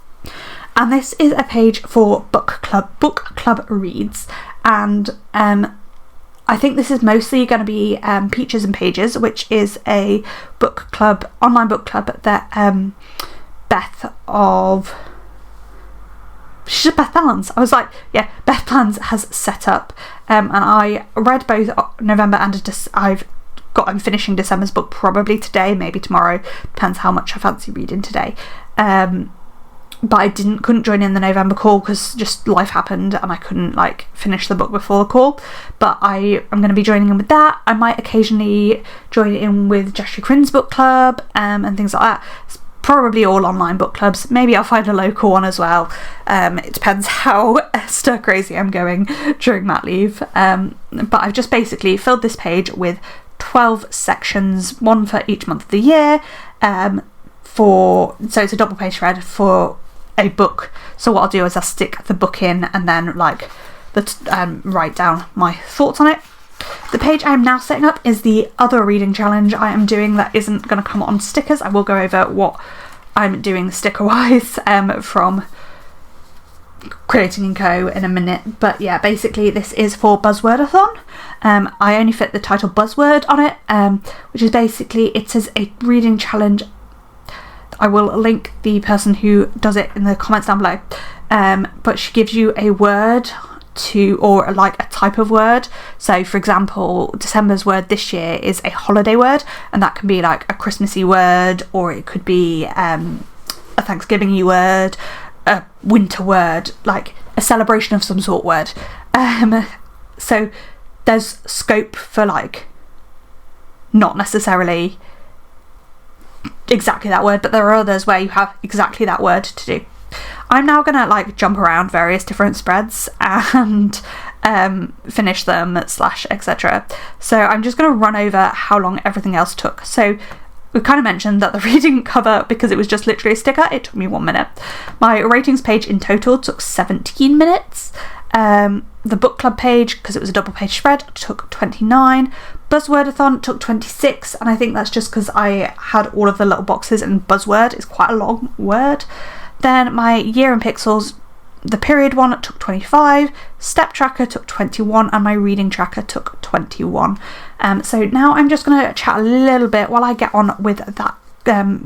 Speaker 1: And this is a page for book club reads, and I think this is mostly going to be Peaches and Pages, which is a book club, online book club that Beth Balance. I was like, yeah, Beth Balance has set up, and I read both November and I'm finishing December's book probably today, maybe tomorrow, depends how much I fancy reading today. But I couldn't join in the November call because just life happened and I couldn't like finish the book before the call. But I'm going to be joining in with that. I might occasionally join in with Joshua Crin's book club and things like that. It's probably all online book clubs. Maybe I'll find a local one as well. It depends how stir crazy I'm going during mat leave. But I've just basically filled this page with 12 sections, one for each month of the year. So it's a double page spread for a book. So what I'll do is I'll stick the book in and then like write down my thoughts on it. The page I am now setting up is the other reading challenge I am doing that isn't going to come on stickers. I will go over what I'm doing sticker wise from Creating & Co in a minute, but yeah, basically this is for Buzzwordathon. I only fit the title Buzzword on it, which is basically, it says a reading challenge. I will link the person who does it in the comments down below, but she gives you a word or like a type of word. So for example, December's word this year is a holiday word, and that can be like a Christmassy word, or it could be a Thanksgiving-y word, a winter word, like a celebration of some sort word. So there's scope for like not necessarily exactly that word, but there are others where you have exactly that word to do. I'm now gonna like jump around various different spreads and finish them / etc. So I'm just gonna run over how long everything else took. So we kind of mentioned that the reading cover, because it was just literally a sticker, it took me 1 minute. My ratings page in total took 17 minutes. The book club page, because it was a double page spread, took 29. Buzzwordathon took 26, and I think that's just because I had all of the little boxes, and buzzword is quite a long word. Then my year in pixels, the period one took 25, step tracker took 21, and my reading tracker took 21. So now I'm just going to chat a little bit while I get on with that,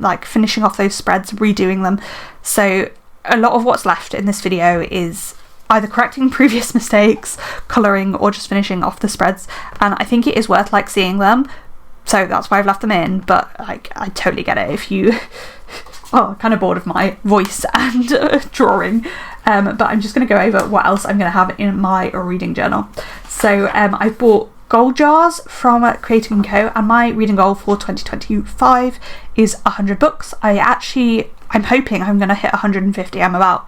Speaker 1: like finishing off those spreads, redoing them. So a lot of what's left in this video is either correcting previous mistakes, colouring, or just finishing off the spreads, and I think it is worth like seeing them, so that's why I've left them in. But like I totally get it if you are kind of bored of my voice and drawing, but I'm just going to go over what else I'm going to have in my reading journal. So I bought gold jars from Creating & Co, and my reading goal for 2025 is 100 books. I'm hoping I'm going to hit 150. I'm about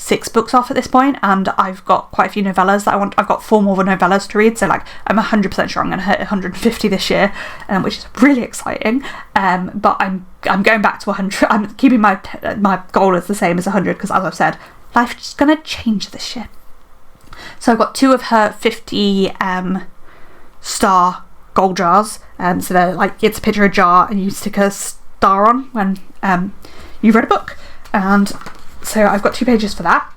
Speaker 1: 6 books off at this point, and I've got quite a few novellas that I've got 4 more novellas to read, so like I'm 100% sure I'm going to hit 150 this year, which is really exciting. But I'm going back to 100. I'm keeping my goal as the same as 100 because, as I've said, life's just going to change this year. So I've got 2 of her 50 star gold jars, so they're like, it's a picture of a jar and you stick a star on when you've read a book, and so I've got 2 pages for that.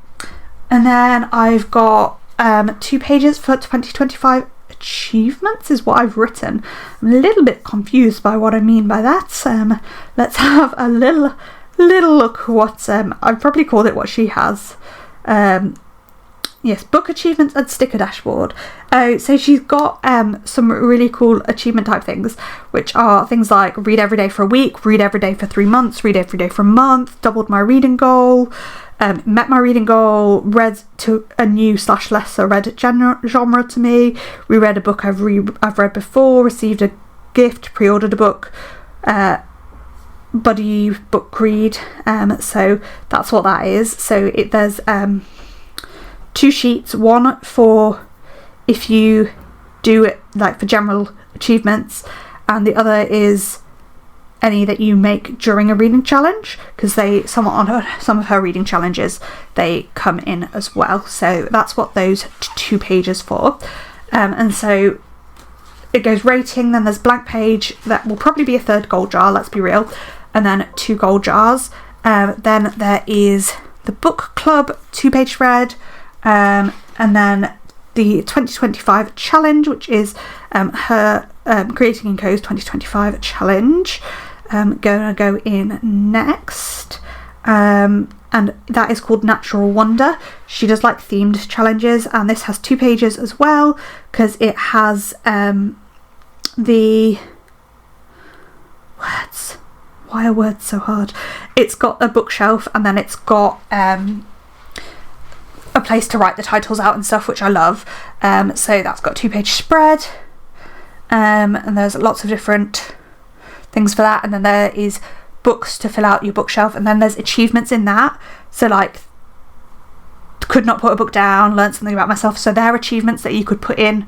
Speaker 1: And then I've got 2 pages for 2025 achievements is what I've written. I'm a little bit confused by what I mean by that. Let's have a little look what I've probably called it what she has. Yes, book achievements and sticker dashboard. So she's got some really cool achievement type things, which are things like read every day for a week, read every day for 3 months, read every day for a month, doubled my reading goal, met my reading goal, read to a new / lesser read genre to me, reread a book I've read before, received a gift, pre-ordered a book, buddy book read. So that's what that is. So there's 2 sheets, one for if you do it like for general achievements, and the other is any that you make during a reading challenge, because some of her reading challenges they come in as well. So that's what those 2 pages for. And so it goes rating, then there's blank page that will probably be a 3rd gold jar, let's be real, and then 2 gold jars. Then there is the book club 2-page spread, and then the 2025 challenge, which is her Creating in Co's 2025 challenge, gonna go in next, and that is called Natural Wonder. She does like themed challenges, and this has 2 pages as well because it has the words. Why are words so hard? It's got a bookshelf, and then it's got a place to write the titles out and stuff, which I love. So that's got a 2-page spread, and there's lots of different things for that. And then there is books to fill out your bookshelf, and then there's achievements in that. So like, could not put a book down, learned something about myself. So they're achievements that you could put in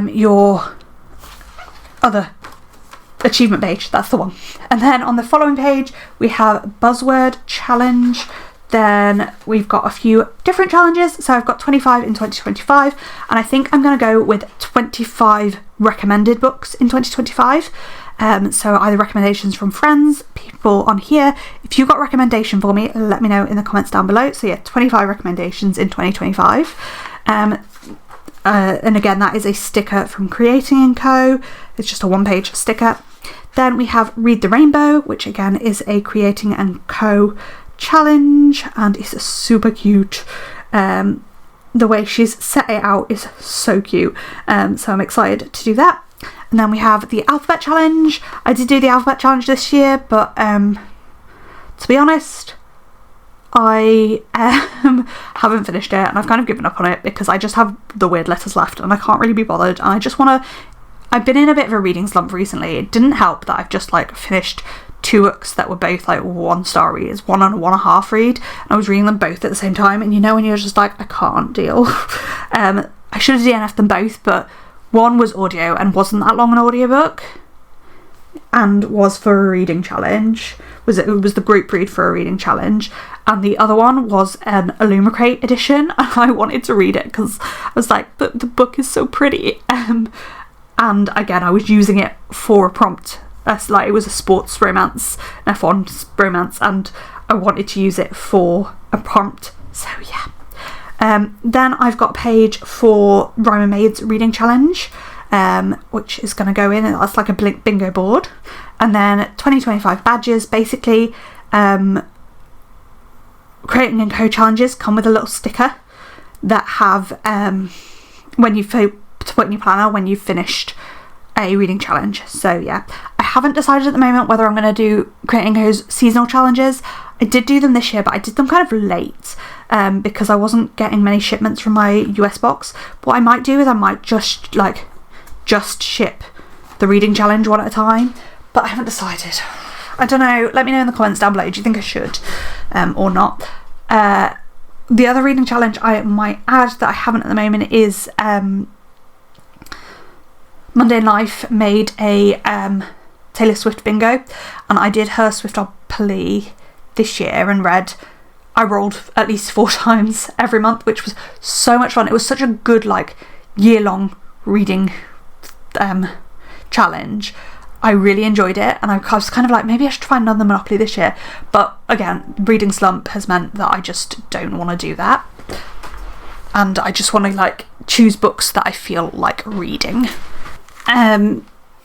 Speaker 1: your other achievement page. That's the one. And then on the following page we have buzzword challenge. Then we've got a few different challenges. So I've got 25 in 2025, and I think I'm going to go with 25 recommended books in 2025. So either recommendations from friends, people on here. If you've got a recommendation for me, let me know in the comments down below. So yeah, 25 recommendations in 2025. And again, that is a sticker from Creating in Co. It's just a 1-page sticker. Then we have Read the Rainbow, which again is a Creating and Co challenge, and it's super cute. The way she's set it out is so cute, so I'm excited to do that. And then we have the alphabet challenge. I did do the alphabet challenge this year, but to be honest, I haven't finished it, and I've kind of given up on it because I just have the weird letters left and I can't really be bothered, and I just want to. I've been in a bit of a reading slump recently. It didn't help that I've just like finished 2 books that were both like 1-star reads, 1 and a 1.5 read, and I was reading them both at the same time, and you know when you're just like, I can't deal. I should have DNF'd them both, but one was audio and wasn't that long an audiobook, and was for a reading challenge. It was the group read for a reading challenge, and the other one was an Illumicrate edition, and I wanted to read it because I was like, the book is so pretty. And again, I was using it for a prompt. Like, it was a sports romance, an F1 romance, and I wanted to use it for a prompt. So yeah. Then I've got a page for Rhyme and Maid's reading challenge, which is going to go in, and that's like a bingo board. And then 2025 badges, basically Creating and Co challenges come with a little sticker that have when you to put in your planner when you've finished a reading challenge. So yeah, I haven't decided at the moment whether I'm going to do Creating Co's seasonal challenges. I did do them this year, but I did them kind of late because I wasn't getting many shipments from my US box. What I might do is I might just ship the reading challenge one at a time, but I haven't decided. I don't know, let me know in the comments down below, do you think I should or not? The other reading challenge I might add that I haven't at the moment is Monday in Life made a Taylor Swift bingo, and I did her Swiftopoly this year and I rolled at least 4 times every month, which was so much fun. It was such a good like year-long reading challenge. I really enjoyed it, and I was kind of like, maybe I should try another Monopoly this year, but again, reading slump has meant that I just don't want to do that, and I just want to like choose books that I feel like reading. And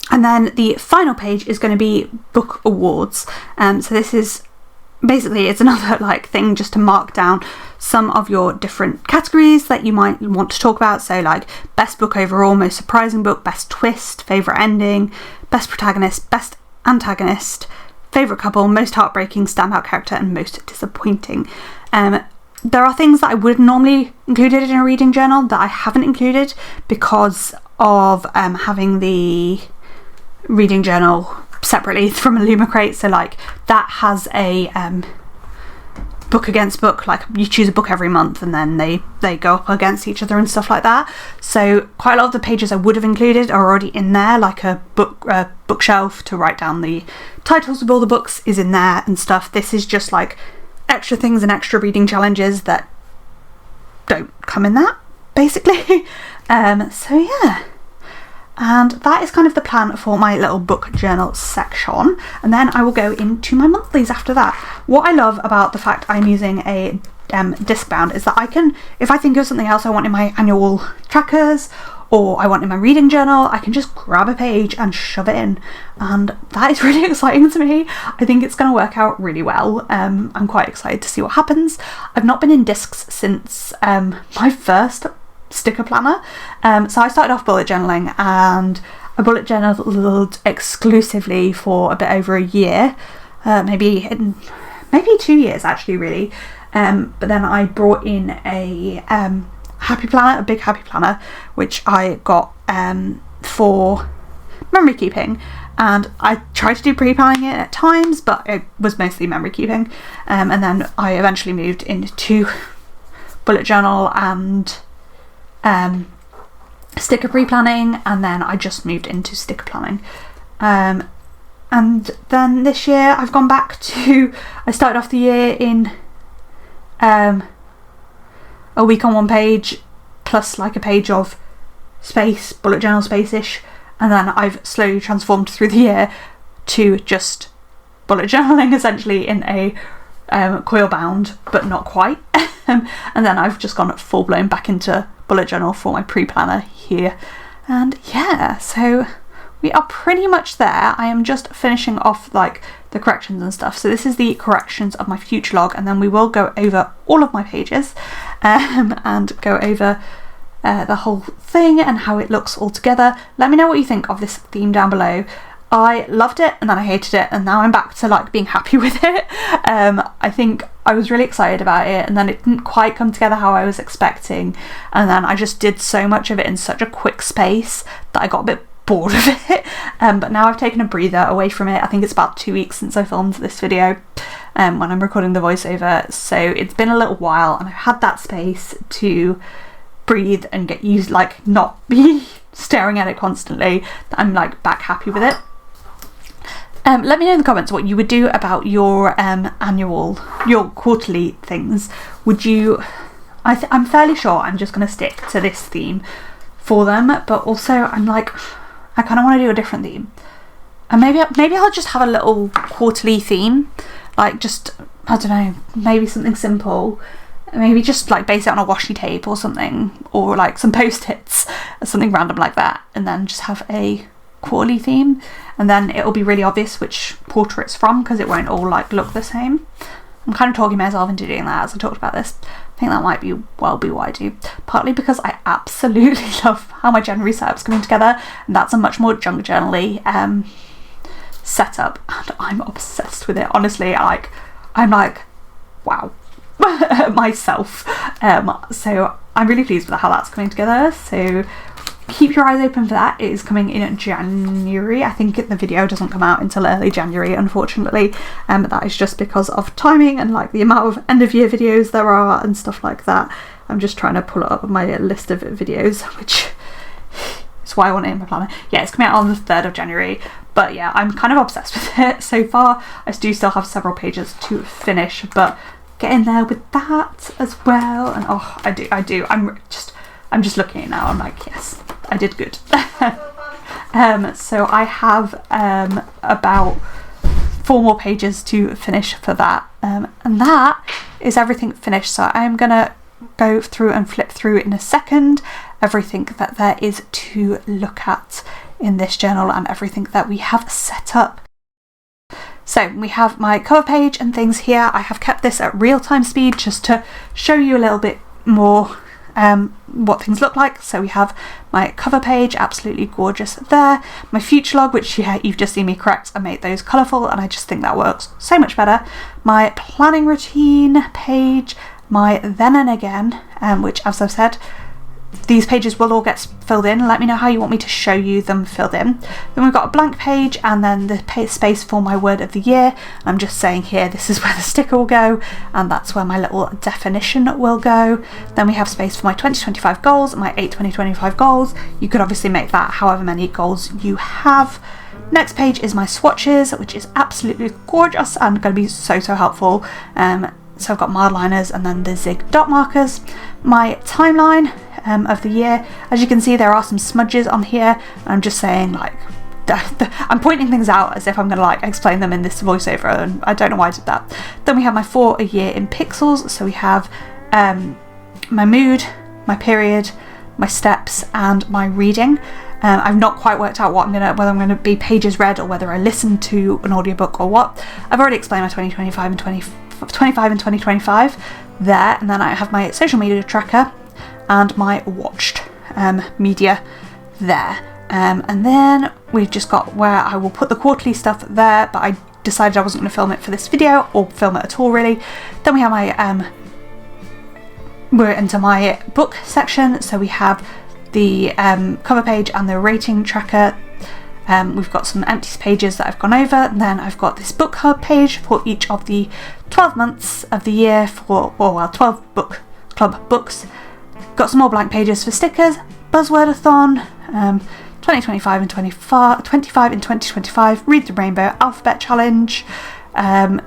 Speaker 1: then the final page is going to be book awards. So this is basically, it's another like thing just to mark down some of your different categories that you might want to talk about. So like best book overall, most surprising book, best twist, favourite ending, best protagonist, best antagonist, favourite couple, most heartbreaking, standout character, and most disappointing. There are things that I would normally included in a reading journal that I haven't included because of having the reading journal separately from a Lumacrate. So like that has a book against book, like you choose a book every month and then they go up against each other and stuff like that. So quite a lot of the pages I would have included are already in there, like a bookshelf to write down the titles of all the books is in there and stuff. This is just like extra things and extra reading challenges that don't come in that, basically. So yeah, and that is kind of the plan for my little book journal section, and then I will go into my monthlies after that. What I love about the fact I'm using a disc bound is that I can, if I think of something else I want in my annual trackers or I want in my reading journal, I can just grab a page and shove it in, and that is really exciting to me. I think it's going to work out really well. I'm quite excited to see what happens. I've not been in discs since my first sticker planner, so I started off bullet journaling, and I bullet journaled exclusively for a bit over a year, maybe 2 years actually, really. But then I brought in a happy planner, a big happy planner, which I got for memory keeping, and I tried to do pre-planning it at times, but it was mostly memory keeping, and then I eventually moved into bullet journal and sticker pre-planning, and then I just moved into sticker planning, and then this year I've gone back to, I started off the year in a week on one page plus like a page of space, bullet journal space-ish, and then I've slowly transformed through the year to just bullet journaling essentially in a coil bound, but not quite. And then I've just gone full-blown back into bullet journal for my pre-planner here, and yeah, so we are pretty much there. I am just finishing off like the corrections and stuff, so this is the corrections of my future log, and then we will go over all of my pages and go over the whole thing and how it looks all together. Let me know what you think of this theme down below. I loved it and then I hated it, and now I'm back to like being happy with it. I think I was really excited about it, and then it didn't quite come together how I was expecting, and then I just did so much of it in such a quick space that I got a bit bored of it. But now I've taken a breather away from it. I think it's about 2 weeks since I filmed this video when I'm recording the voiceover, so it's been a little while and I've had that space to breathe and get used, like not be staring at it constantly. I'm like back happy with it. Let me know in the comments what you would do about your your quarterly things. Would you, I'm fairly sure I'm just going to stick to this theme for them, but also I'm like, I kind of want to do a different theme, and maybe I'll just have a little quarterly theme, like just, I don't know, maybe something simple, maybe just like base it on a washi tape or something, or like some post-its, something random like that, and then just have a quarterly theme, and then it'll be really obvious which quarter it's from because it won't all like look the same. I'm kind of talking myself into doing that as I talked about this. I think that might be what I do, partly because I absolutely love how my January setup's coming together, and that's a much more junk journal-y setup, and I'm obsessed with it, honestly. I'm like wow myself, so I'm really pleased with how that's coming together. So keep your eyes open for that. It is coming in January. I think the video doesn't come out until early January, unfortunately. But that is just because of timing and like the amount of end of year videos there are and stuff like that. I'm just trying to pull up my list of videos, which is why I want it in my planner. Yeah, it's coming out on the 3rd of January. But yeah, I'm kind of obsessed with it so far. I do still have several pages to finish, but get in there with that as well. And oh, I do. I'm just looking at it now. I'm like, yes, I did good. So I have about 4 more pages to finish for that. And that is everything finished. So I'm gonna go through and flip through in a second everything that there is to look at in this journal and everything that we have set up. So we have my cover page and things here. I have kept this at real-time speed just to show you a little bit more what things look like. So we have my cover page, absolutely gorgeous there. My future log, which you've just seen me correct, I made those colourful and I just think that works so much better. My planning routine page, my then and again, which, as I've said, these pages will all get filled in. Let me know how you want me to show you them filled in. Then we've got a blank page and then the space for my word of the year. I'm just saying here this is where the sticker will go and that's where my little definition will go. Then we have space for my 2025 goals, my 8 2025 goals. You could obviously make that however many goals you have. Next page is my swatches, which is absolutely gorgeous and going to be so helpful. So I've got mild liners and then the zig dot markers. My timeline of the year. As you can see, there are some smudges on here. I'm just saying, like, I'm pointing things out as if I'm going to like explain them in this voiceover, and I don't know why I did that. Then we have my for a year in pixels. So we have my mood, my period, my steps, and my reading. I've not quite worked out whether I'm gonna be pages read or whether I listen to an audiobook or what. I've already explained my 2025 and 2025 there, and then I have my social media tracker and my watched media there. And then we've just got where I will put the quarterly stuff there, but I decided I wasn't going to film it for this video or film it at all really. Then we have my we're into my book section, so we have the cover page and the rating tracker. We've got some empty pages that I've gone over, and then I've got this book hub page for each of the 12 months of the year for 12 book club books. Got some more blank pages for stickers, Buzzwordathon, 2025 and 25 in 2025, Read the Rainbow Alphabet Challenge, the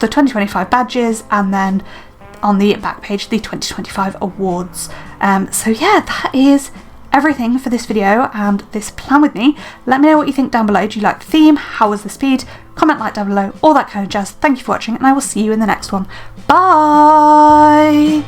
Speaker 1: 2025 badges, and then on the back page the 2025 awards. So yeah, that is everything for this video and this plan with me. Let me know what you think down below. Do you like the theme? How was the speed? Comment like down below, all that kind of jazz. Thank you for watching and I will see you in the next one. Bye!